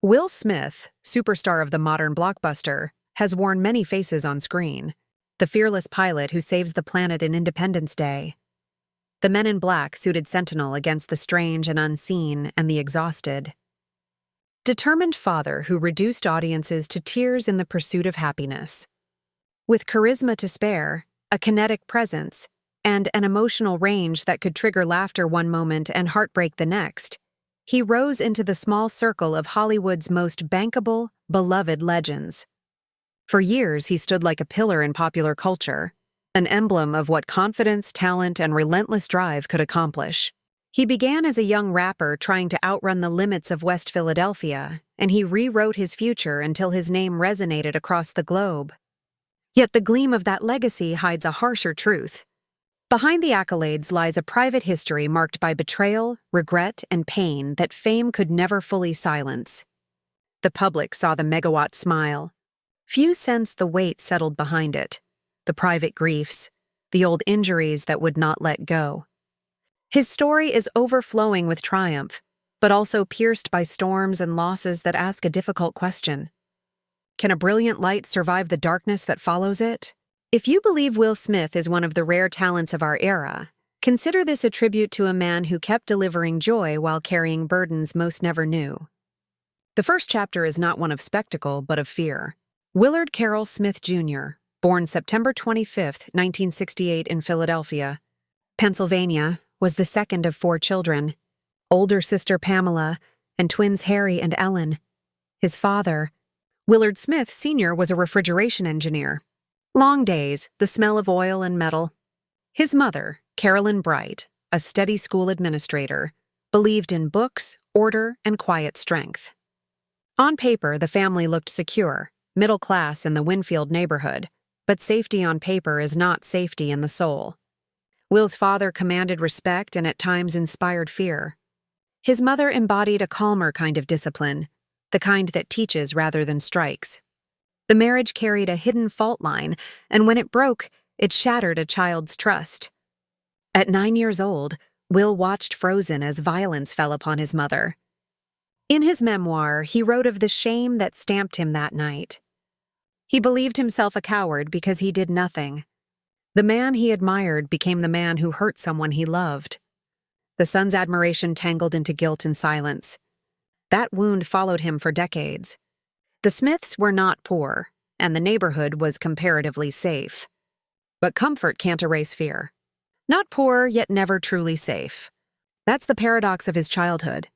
Will Smith, superstar of the modern blockbuster, has worn many faces on screen. The fearless pilot who saves the planet in Independence Day. The Men in Black suited sentinel against the strange and unseen and the exhausted. Determined father who reduced audiences to tears in the pursuit of happiness. With charisma to spare, a kinetic presence, and an emotional range that could trigger laughter one moment and heartbreak the next, he rose into the small circle of Hollywood's most bankable, beloved legends. For years, he stood like a pillar in popular culture, an emblem of what confidence, talent, and relentless drive could accomplish. He began as a young rapper trying to outrun the limits of West Philadelphia, and he rewrote his future until his name resonated across the globe. Yet the gleam of that legacy hides a harsher truth. Behind the accolades lies a private history marked by betrayal, regret, and pain that fame could never fully silence. The public saw the megawatt smile. Few sensed the weight settled behind it, the private griefs, the old injuries that would not let go. His story is overflowing with triumph, but also pierced by storms and losses that ask a difficult question. Can a brilliant light survive the darkness that follows it? If you believe Will Smith is one of the rare talents of our era, consider this a tribute to a man who kept delivering joy while carrying burdens most never knew. The first chapter is not one of spectacle, but of fear. Willard Carroll Smith, Jr., born September 25, 1968 in Philadelphia, Pennsylvania, was the second of 4 children, older sister Pamela, and twins Harry and Ellen. His father, Willard Smith, Sr., was a refrigeration engineer. Long days, the smell of oil and metal. His mother, Carolyn Bright, a steady school administrator, believed in books, order, and quiet strength. On paper, the family looked secure, middle class in the Winfield neighborhood, but safety on paper is not safety in the soul. Will's father commanded respect and at times inspired fear. His mother embodied a calmer kind of discipline, the kind that teaches rather than strikes. The marriage carried a hidden fault line, and when it broke, it shattered a child's trust. At 9 years old, Will watched frozen as violence fell upon his mother. In his memoir, he wrote of the shame that stamped him that night. He believed himself a coward because he did nothing. The man he admired became the man who hurt someone he loved. The son's admiration tangled into guilt and silence. That wound followed him for decades. The Smiths were not poor, and the neighborhood was comparatively safe. But comfort can't erase fear. Not poor, yet never truly safe. That's the paradox of his childhood.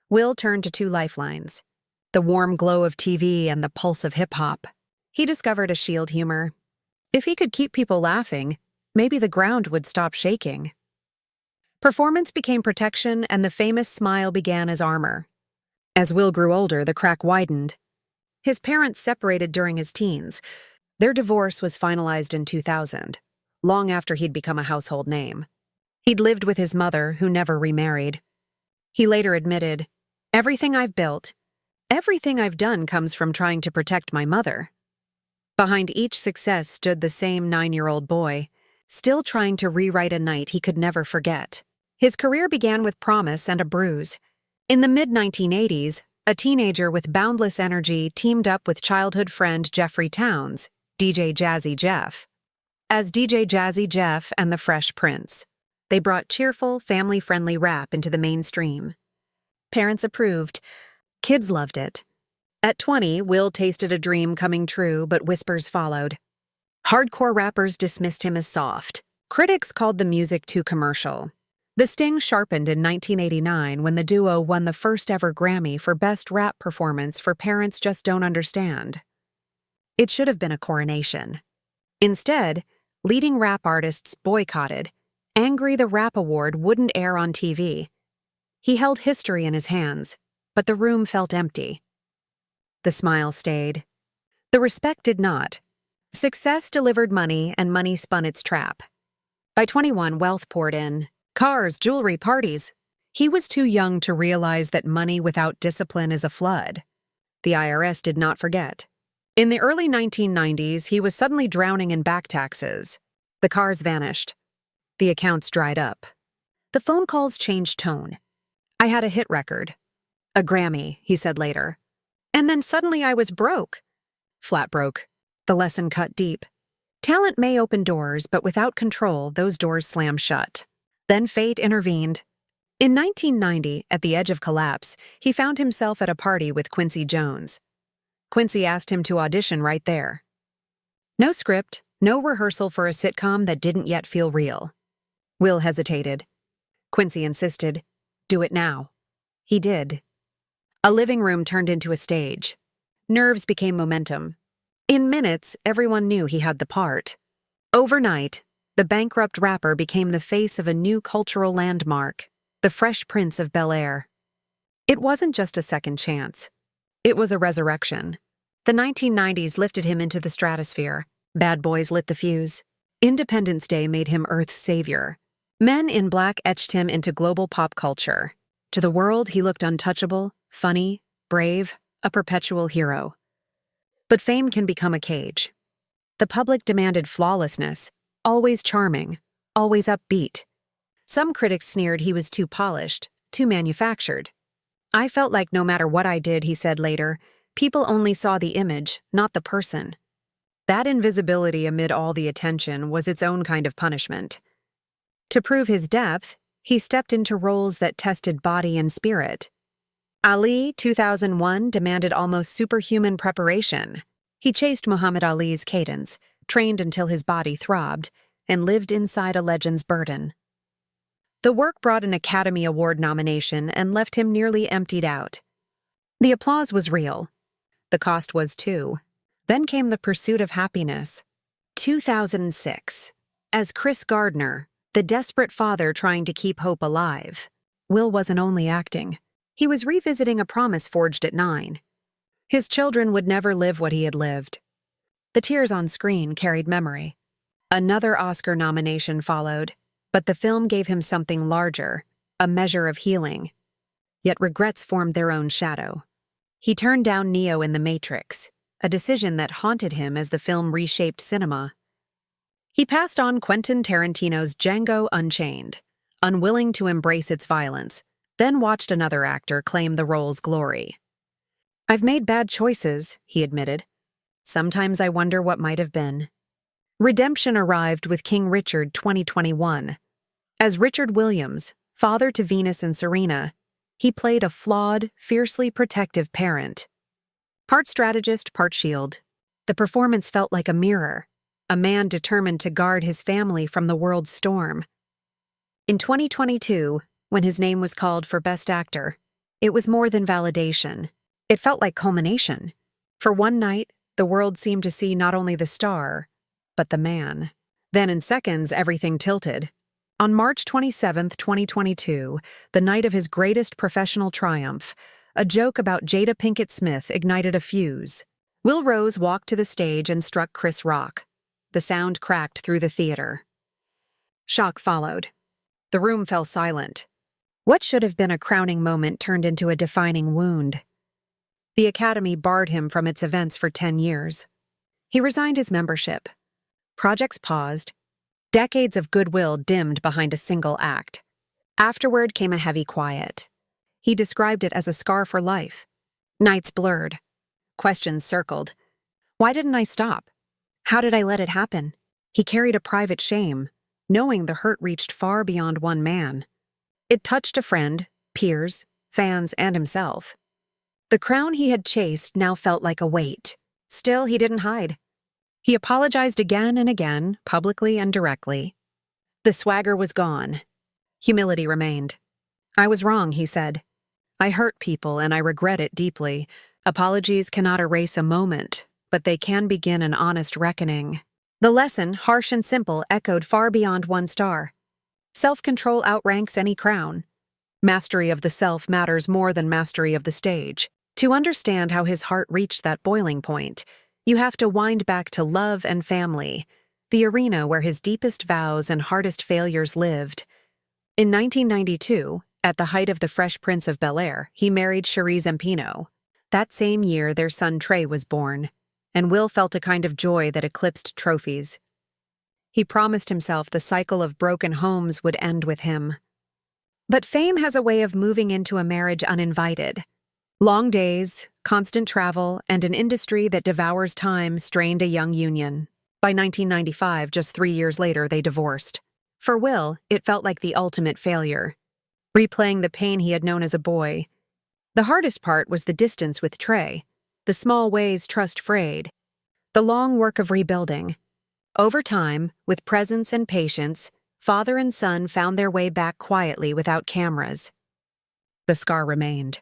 Will turned to 2 lifelines: the warm glow of TV and the pulse of hip-hop. He discovered a shield humor. If he could keep people laughing, maybe the ground would stop shaking. Performance became protection, and the famous smile began as armor. As Will grew older, the crack widened. His parents separated during his teens. Their divorce was finalized in 2000, long after he'd become a household name. He'd lived with his mother, who never remarried. He later admitted, "Everything I've built, everything I've done comes from trying to protect my mother." Behind each success stood the same 9-year-old boy, still trying to rewrite a night he could never forget. His career began with promise and a bruise. In the mid-1980s, a teenager with boundless energy teamed up with childhood friend Jeffrey Towns, DJ Jazzy Jeff, as DJ Jazzy Jeff and the Fresh Prince. They brought cheerful, family-friendly rap into the mainstream. Parents approved. Kids loved it. At 20, Will tasted a dream coming true, but whispers followed. Hardcore rappers dismissed him as soft. Critics called the music too commercial. The sting sharpened in 1989 when the duo won the first ever Grammy for Best Rap Performance for Parents Just Don't Understand. It should have been a coronation. Instead, leading rap artists boycotted. Angry the Rap Award wouldn't air on TV. He held history in his hands, but the room felt empty. The smile stayed. The respect did not. Success delivered money, and money spun its trap. By 21, wealth poured in. Cars, jewelry, parties. He was too young to realize that money without discipline is a flood. The IRS did not forget. In the early 1990s, he was suddenly drowning in back taxes. The cars vanished. The accounts dried up. The phone calls changed tone. "I had a hit record." "A Grammy," he said later. And then suddenly I was broke. Flat broke. The lesson cut deep. Talent may open doors, but without control, those doors slam shut. Then fate intervened. In 1990, at the edge of collapse, he found himself at a party with Quincy Jones. Quincy asked him to audition right there. No script, no rehearsal for a sitcom that didn't yet feel real. Will hesitated. Quincy insisted, "Do it now." He did. A living room turned into a stage. Nerves became momentum. In minutes, everyone knew he had the part. Overnight, the bankrupt rapper became the face of a new cultural landmark, the Fresh Prince of Bel-Air. It wasn't just a second chance. It was a resurrection. The 1990s lifted him into the stratosphere. Bad Boys lit the fuse. Independence Day made him Earth's savior. Men in Black etched him into global pop culture. To the world, he looked untouchable, funny, brave, a perpetual hero. But fame can become a cage. The public demanded flawlessness, always charming, always upbeat. Some critics sneered he was too polished, too manufactured. "I felt like no matter what I did," he said later, "people only saw the image, not the person." That invisibility amid all the attention was its own kind of punishment. To prove his depth, he stepped into roles that tested body and spirit. Ali, 2001, demanded almost superhuman preparation. He chased Muhammad Ali's cadence, trained until his body throbbed, and lived inside a legend's burden. The work brought an Academy Award nomination and left him nearly emptied out. The applause was real. The cost was too. Then came the pursuit of happiness. 2006. As Chris Gardner, the desperate father trying to keep hope alive. Will wasn't only acting. He was revisiting a promise forged at 9. His children would never live what he had lived. The tears on screen carried memory. Another Oscar nomination followed, but the film gave him something larger, a measure of healing. Yet regrets formed their own shadow. He turned down Neo in The Matrix, a decision that haunted him as the film reshaped cinema. He passed on Quentin Tarantino's Django Unchained, unwilling to embrace its violence, then watched another actor claim the role's glory. "I've made bad choices," he admitted. "Sometimes I wonder what might have been." Redemption arrived with King Richard 2021. As Richard Williams, father to Venus and Serena, he played a flawed, fiercely protective parent. Part strategist, part shield. The performance felt like a mirror, a man determined to guard his family from the world's storm. In 2022, when his name was called for Best Actor, it was more than validation. It felt like culmination. For one night, the world seemed to see not only the star, but the man. Then in seconds, everything tilted. On March 27, 2022, the night of his greatest professional triumph, a joke about Jada Pinkett Smith ignited a fuse. Will Rose walked to the stage and struck Chris Rock. The sound cracked through the theater. Shock followed. The room fell silent. What should have been a crowning moment turned into a defining wound. The Academy barred him from its events for 10 years. He resigned his membership. Projects paused. Decades of goodwill dimmed behind a single act. Afterward came a heavy quiet. He described it as a scar for life. Nights blurred. Questions circled. Why didn't I stop? How did I let it happen? He carried a private shame, knowing the hurt reached far beyond one man. It touched a friend, peers, fans, and himself. The crown he had chased now felt like a weight. Still, he didn't hide. He apologized again and again, publicly and directly. The swagger was gone. Humility remained. "I was wrong," he said. "I hurt people and I regret it deeply. Apologies cannot erase a moment, but they can begin an honest reckoning." The lesson, harsh and simple, echoed far beyond one star. Self-control outranks any crown. Mastery of the self matters more than mastery of the stage. To understand how his heart reached that boiling point, you have to wind back to love and family, the arena where his deepest vows and hardest failures lived. In 1992, at the height of the Fresh Prince of Bel-Air, he married Cherie Zampino. That same year, their son Trey was born, and Will felt a kind of joy that eclipsed trophies. He promised himself the cycle of broken homes would end with him. But fame has a way of moving into a marriage uninvited. Long days, constant travel, and an industry that devours time strained a young union. By 1995, just 3 years later, they divorced. For Will, it felt like the ultimate failure, replaying the pain he had known as a boy. The hardest part was the distance with Trey, the small ways trust frayed, the long work of rebuilding. Over time, with presence and patience, father and son found their way back quietly without cameras. The scar remained.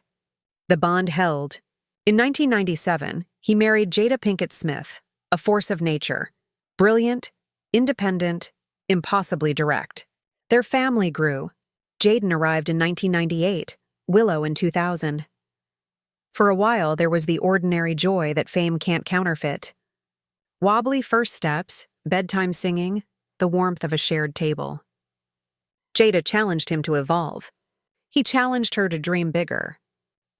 The bond held. In 1997, he married Jada Pinkett Smith, a force of nature. Brilliant, independent, impossibly direct. Their family grew. Jaden arrived in 1998, Willow in 2000. For a while, there was the ordinary joy that fame can't counterfeit. Wobbly first steps, bedtime singing, the warmth of a shared table. Jada challenged him to evolve. He challenged her to dream bigger.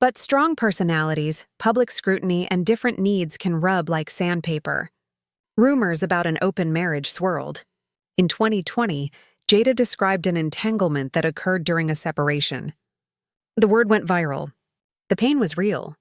But strong personalities, public scrutiny, and different needs can rub like sandpaper. Rumors about an open marriage swirled. In 2020, Jada described an entanglement that occurred during a separation. The word went viral. The pain was real.